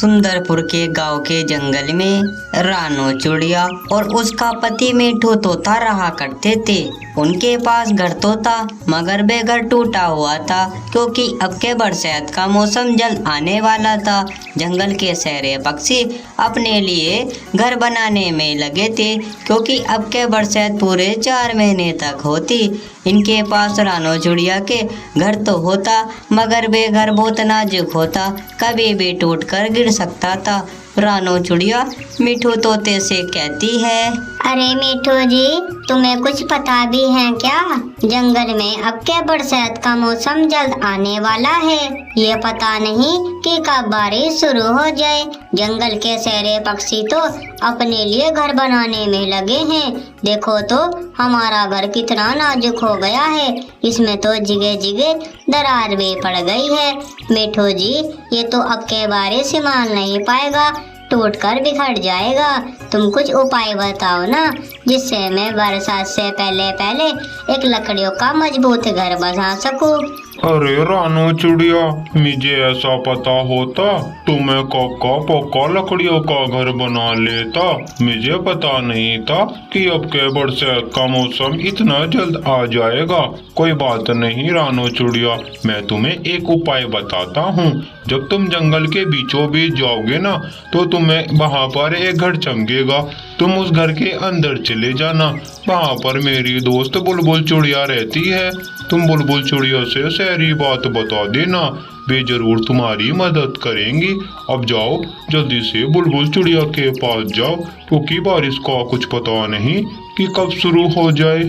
सुंदरपुर के गांव के जंगल में रानो चिड़िया और उसका पति मिठू तोता रहा करते थे। उनके पास घर तो था मगर वे घर टूटा हुआ था क्योंकि अब के बरसात का मौसम जल्द आने वाला था। जंगल के सारे पक्षी अपने लिए घर बनाने में लगे थे क्योंकि अब के बरसात पूरे 4 महीने तक होती। इनके पास रानो चिड़िया के घर तो होता मगर वे घर बहुत नाजुक होता, कभी भी टूट कर गिर सकता था। रानो चिड़िया मिठू तोते से कहती है, अरे मिठू जी, तुम्हें कुछ पता भी है क्या? जंगल में अब क्या बरसात का मौसम जल्द आने वाला है। ये पता नहीं कि कब बारिश शुरू हो जाए। जंगल के सारे पक्षी तो अपने लिए घर बनाने में लगे हैं। देखो तो हमारा घर कितना नाजुक हो गया है, इसमें तो जिगे जिगे दरार भी पड़ गई है। मिठू जी, ये तो अब के बारिश संभाल नहीं पाएगा, टूट कर बिखर जाएगा। तुम कुछ उपाय बताओ ना, जिससे मैं बरसात से पहले पहले एक लकड़ियों का मजबूत घर बना सकूं। अरे रानो चिड़िया, मुझे ऐसा पता होता तो मैं कक्का पक्का लकड़ियों का घर बना लेता। मुझे पता नहीं था कि अब के बरसात का मौसम इतना जल्द आ जाएगा। कोई बात नहीं रानो चिड़िया, मैं तुम्हें एक उपाय बताता हूँ। जब तुम जंगल के बीचों बीच जाओगे ना तो तुम्हें वहाँ पर एक घर चमकेगा। तुम उस घर के अंदर चले जाना, वहाँ पर मेरी दोस्त बुलबुल चिड़िया रहती है। तुम बुलबुल चिड़िया से सारी बात बता देना, वे जरूर तुम्हारी मदद करेंगी। अब जाओ, जल्दी से बुलबुल चिड़िया के पास जाओ क्योंकि बारिश का कुछ पता नहीं कि कब शुरू हो जाए।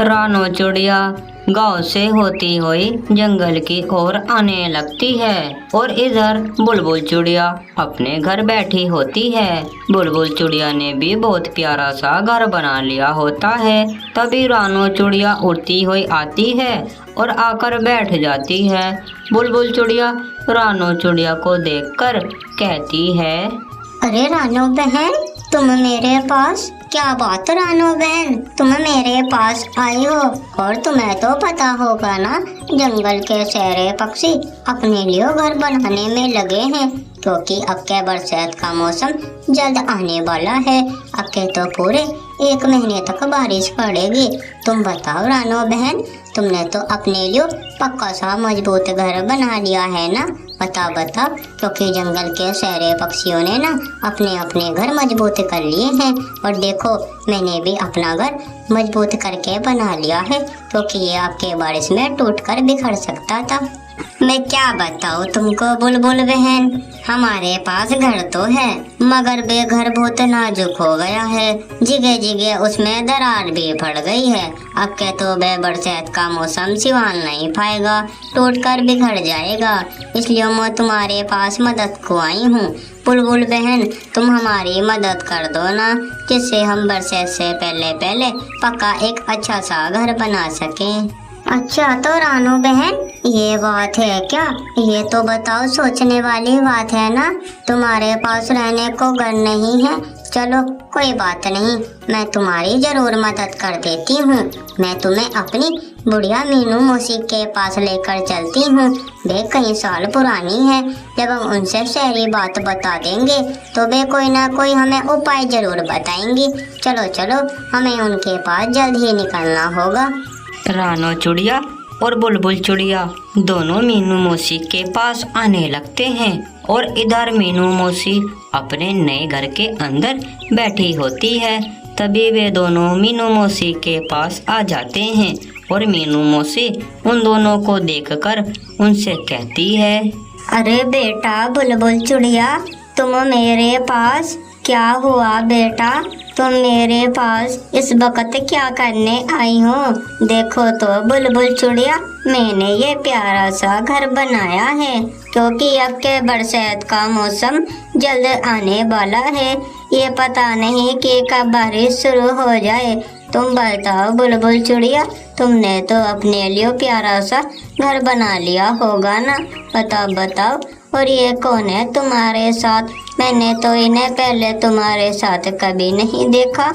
रानो चिड़िया गांव से होती हुई जंगल की ओर आने लगती है और इधर बुलबुल चिड़िया अपने घर बैठी होती है। बुलबुल चिड़िया ने भी बहुत प्यारा सा घर बना लिया होता है। तभी रानो चिड़िया उड़ती हुई आती है और आकर बैठ जाती है। बुलबुल चिड़िया रानो चिड़िया को देखकर कहती है, अरे रानो बहन, तुम मेरे पास? क्या बात रानो बहन, तुम मेरे पास आई हो? और तुम्हें तो पता होगा ना, जंगल के सारे पक्षी अपने लिए घर बनाने में लगे हैं क्योंकि अब के बरसात का मौसम जल्द आने वाला है। अब के तो पूरे 1 महीने तक बारिश पड़ेगी। तुम बताओ रानो बहन, तुमने तो अपने लिए पक्का सा मजबूत घर बना लिया है ना? बताओ, क्योंकि जंगल के सारे पक्षियों ने ना अपने अपने घर मजबूत कर लिए हैं और देखो, मैंने भी अपना घर मजबूत करके बना लिया है क्योंकि ये आपके बारिश में टूटकर बिखर सकता था। मैं क्या बताऊँ तुमको बुलबुल बहन, हमारे पास घर तो है मगर वे घर बहुत नाजुक हो गया है। जिगे जिगे उसमें दरार भी पड़ गई है। अब के तो वे बरसात का मौसम संभाल नहीं पाएगा, टूटकर बिखर जाएगा। इसलिए मैं तुम्हारे पास मदद को आई हूँ। बुलबुल बहन, तुम हमारी मदद कर दो ना, जिससे हम बरसात से पहले पहले पक्का एक अच्छा सा घर बना सकें। अच्छा तो रानो बहन, ये बात है क्या? ये तो बताओ, सोचने वाली बात है ना। तुम्हारे पास रहने को घर नहीं है, चलो कोई बात नहीं, मैं तुम्हारी जरूर मदद कर देती हूँ। मैं तुम्हें अपनी बुढ़िया मीनू मौसी के पास लेकर चलती हूँ। वे कई साल पुरानी है, जब हम उनसे सारी बात बता देंगे तो वे कोई ना कोई हमें उपाय जरूर बताएंगी। चलो चलो, हमें उनके पास जल्द ही निकलना होगा। रानो चिड़िया और बुलबुल चिड़िया दोनों मीनू मौसी के पास आने लगते हैं और इधर मीनू मौसी अपने नए घर के अंदर बैठी होती है। तभी वे दोनों मीनू मौसी के पास आ जाते हैं और मीनू मौसी उन दोनों को देखकर उनसे कहती है, अरे बेटा बुलबुल चिड़िया, तुम मेरे पास? क्या हुआ बेटा, तुम मेरे पास इस वक्त क्या करने आई हो? देखो तो बुलबुल चिड़िया, मैंने ये प्यारा सा घर बनाया है क्योंकि अब के बरसात का मौसम जल्द आने वाला है। ये पता नहीं कि कब बारिश शुरू हो जाए। तुम बताओ बुलबुल चिड़िया, तुमने तो अपने लिए प्यारा सा घर बना लिया होगा ना? बताओ, और ये कौन है तुम्हारे साथ? मैंने तो इन्हें पहले तुम्हारे साथ कभी नहीं देखा।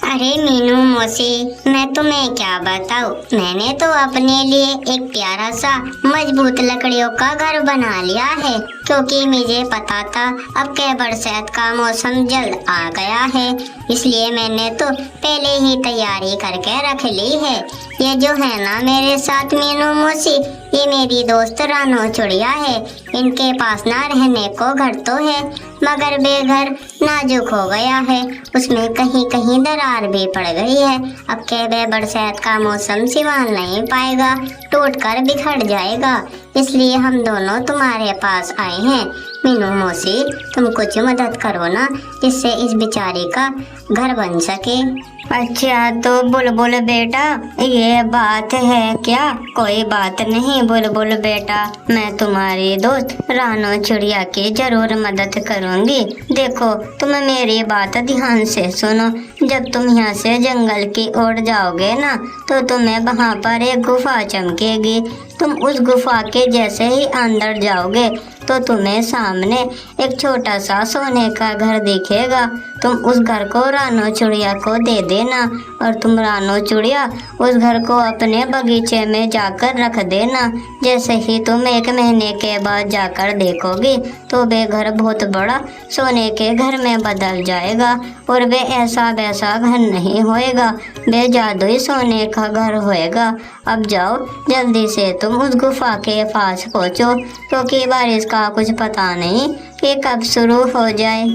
अरे मीनू मौसी, मैं तुम्हें क्या बताऊँ, मैंने तो अपने लिए एक प्यारा सा मजबूत लकड़ियों का घर बना लिया है। क्योंकि मुझे पता था अब के बरसात का मौसम जल्द आ गया है, इसलिए मैंने तो पहले ही तैयारी करके रख ली है। ये जो है ना मेरे साथ मीनू मौसी, ये मेरी दोस्त रानो चिड़िया है। इनके पास ना रहने को घर तो है, मगर बेघर नाजुक हो गया है, उसमें कहीं कहीं दरार भी पड़ गई है। अब के बे बरसात का मौसम संभाल नहीं पाएगा, टूट कर बिखर जाएगा, इसलिए हम दोनों तुम्हारे पास आए हैं। मीनू मौसी, तुम कुछ मदद करो ना, जिससे इस बेचारी का घर बन सके। अच्छा तो बुलबुल बेटा, ये बात है क्या? कोई बात नहीं बुलबुल बेटा, मैं तुम्हारी दोस्त रानो चिड़िया की जरूर मदद करूंगी। देखो तुम मेरी बात ध्यान से सुनो, जब तुम यहाँ से जंगल की ओर जाओगे ना, तो तुम्हें वहाँ पर एक गुफा चमकेगी। तुम उस गुफा के जैसे ही अंदर जाओगे तो तुम्हें सामने एक छोटा सा सोने का घर दिखेगा। तुम उस घर को रानो चिड़िया को दे देना, और तुम रानो चिड़िया उस घर को अपने बगीचे में जाकर रख देना। जैसे ही तुम 1 महीने के बाद जाकर देखोगी तो वे घर बहुत बड़ा सोने के घर में बदल जाएगा, और वे ऐसा वैसा घर नहीं होएगा, वे जादुई सोने का घर होएगा। अब जाओ जल्दी से तुम उस गुफा के पास पहुँचो, क्योंकि बारिश का कुछ पता नहीं कि कब शुरू हो जाए।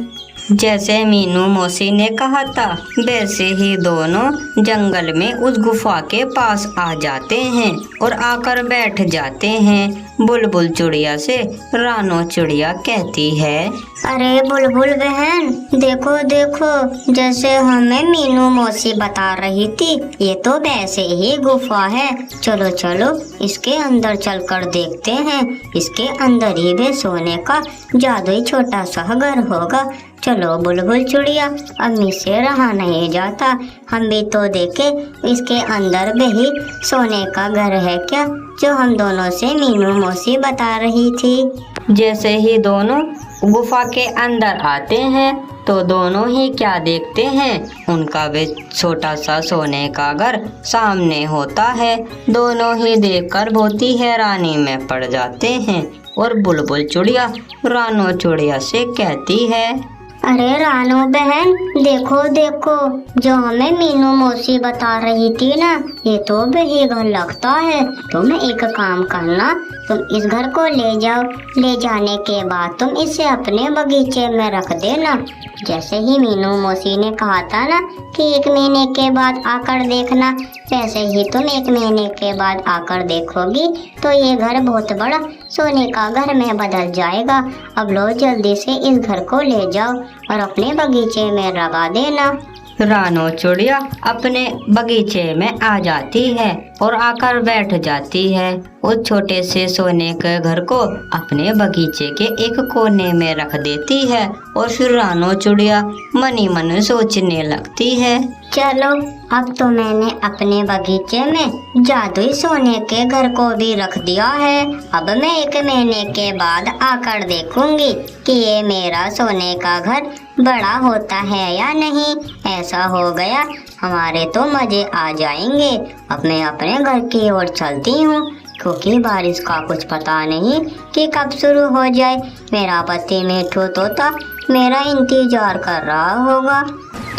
जैसे मीनू मौसी ने कहा था वैसे ही दोनों जंगल में उस गुफा के पास आ जाते हैं और आकर बैठ जाते हैं। बुलबुल चिड़िया से रानो चिड़िया कहती है, अरे बुलबुल बहन, देखो देखो, जैसे हमें मीनू मौसी बता रही थी, ये तो वैसे ही गुफा है। चलो चलो इसके अंदर चलकर देखते हैं, इसके अंदर ही वे सोने का जादुई छोटा सा घर होगा। चलो बुलबुल चिड़िया, अब मुझसे रहा नहीं जाता, हम भी तो देखे इसके अंदर भी सोने का घर है क्या, जो हम दोनों से मीनू मौसी बता रही थी। जैसे ही दोनों गुफा के अंदर आते हैं तो दोनों ही क्या देखते हैं, उनका वे छोटा सा सोने का घर सामने होता है। दोनों ही देखकर बहुत ही हैरानी में पड़ जाते हैं, और बुलबुल चिड़िया रानो चिड़िया से कहती है, अरे रानो बहन, देखो देखो, जो हमें मीनू मौसी बता रही थी ना, ये तो वही घर लगता है। तुम एक काम करना, तुम इस घर को ले जाओ, ले जाने के बाद तुम इसे अपने बगीचे में रख देना। जैसे ही मीनू मौसी ने कहा था ना कि 1 महीने के बाद आकर देखना, वैसे ही तुम 1 महीने के बाद आकर देखोगी तो ये घर बहुत बड़ा सोने का घर में बदल जाएगा। अब लो जल्दी से इस घर को ले जाओ और अपने बगीचे में लगा देना। रानो चिड़िया अपने बगीचे में आ जाती है और आकर बैठ जाती है। उस छोटे से सोने के घर को अपने बगीचे के एक कोने में रख देती है, और फिर रानो चिड़िया मनी मन सोचने लगती है, चलो अब तो मैंने अपने बगीचे में जादुई सोने के घर को भी रख दिया है। अब मैं 1 महीने के बाद आकर देखूंगी कि ये मेरा सोने का घर बड़ा होता है या नहीं। ऐसा हो गया हमारे तो मजे आ जाएंगे। अब मैं अपने घर की ओर चलती हूँ, क्योंकि बारिश का कुछ पता नहीं कि कब शुरू हो जाए। मेरा पति मिठू तोता मेरा इंतजार कर रहा होगा।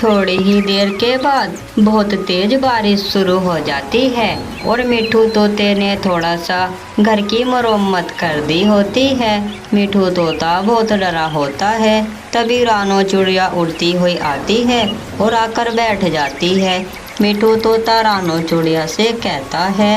थोड़ी ही देर के बाद बहुत तेज बारिश शुरू हो जाती है, और मिठू तोते ने थोड़ा सा घर की मरम्मत कर दी होती है। मिठू तोता बहुत डरा होता है। तभी रानो चिड़िया उड़ती हुई आती है और आकर बैठ जाती है। मिठू तोता रानो चिड़िया से कहता है,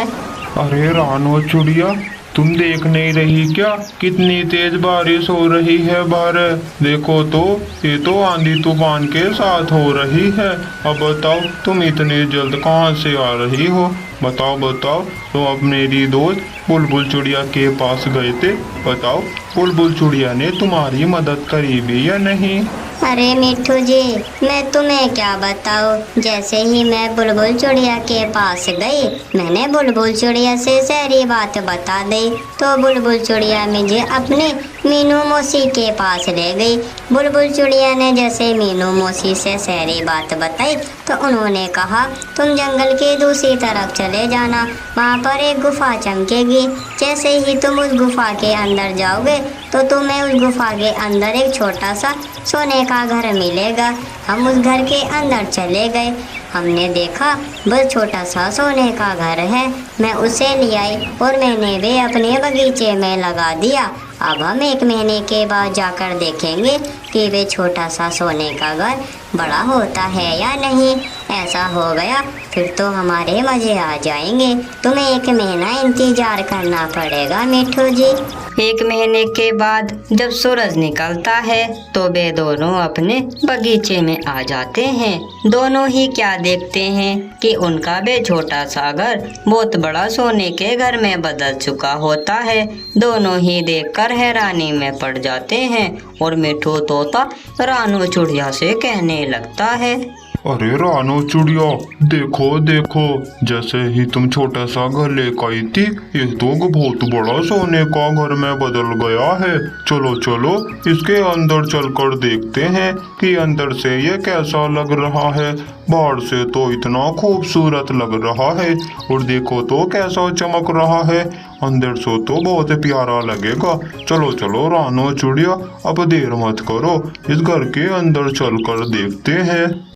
अरे रानो चिड़िया, तुम देख नहीं रही क्या कितनी तेज बारिश हो रही है बाहर? देखो तो, ये तो आंधी तूफान के साथ हो रही है। अब बताओ तुम इतनी जल्द कहाँ से आ रही हो? बताओ बताओ, तो अब मेरी दोस्त बुलबुल चिड़िया के पास गए थे, बताओ बुलबुल चिड़िया ने तुम्हारी मदद करी भी या नहीं? अरे मिठू जी, मैं तुम्हें क्या बताऊं। जैसे ही मैं बुलबुल चिड़िया के पास गई, मैंने बुलबुल चिड़िया से सारी बात बता दी, तो बुलबुल चिड़िया मुझे अपने मीनू मौसी के पास ले गई। बुलबुल चिड़िया ने जैसे मीनू मौसी से सारी बात बताई तो उन्होंने कहा, तुम जंगल के दूसरी तरफ चले जाना, वहाँ पर एक गुफा चमकेगी। जैसे ही तुम उस गुफा के अंदर जाओगे तो तुम्हें उस गुफा के अंदर एक छोटा सा सोने का घर मिलेगा। हम उस घर के अंदर चले गए। हमने देखा बस छोटा सा सोने का घर है। मैं उसे ले आई और मैंने भी अपने बगीचे में लगा दिया। अब हम 1 महीने के बाद जाकर देखेंगे कि वे छोटा सा सोने का घर बड़ा होता है या नहीं। ऐसा हो गया फिर तो हमारे मजे आ जाएंगे। तुम्हें 1 महीना इंतजार करना पड़ेगा मिट्ठू जी। 1 महीने के बाद जब सूरज निकलता है तो वे दोनों अपने बगीचे में आ जाते हैं। दोनों ही क्या देखते हैं कि उनका वे छोटा सा घर बहुत बड़ा सोने के घर में बदल चुका होता है। दोनों ही देखकर हैरानी में पड़ जाते हैं और मिट्ठू तोता रानू चिड़िया से कहने लगता है, अरे रानू चिड़िया, देखो देखो, जैसे ही तुम छोटा सा घर लेकर आई थी, ये तो बहुत बड़ा सोने का घर में बदल गया है। चलो चलो इसके अंदर चलकर देखते हैं कि अंदर से ये कैसा लग रहा है। बाहर से तो इतना खूबसूरत लग रहा है और देखो तो कैसा चमक रहा है। अंदर से तो बहुत प्यारा लगेगा। चलो चलो रानू चिड़िया, अब देर मत करो, इस घर के अंदर चलकर देखते हैं।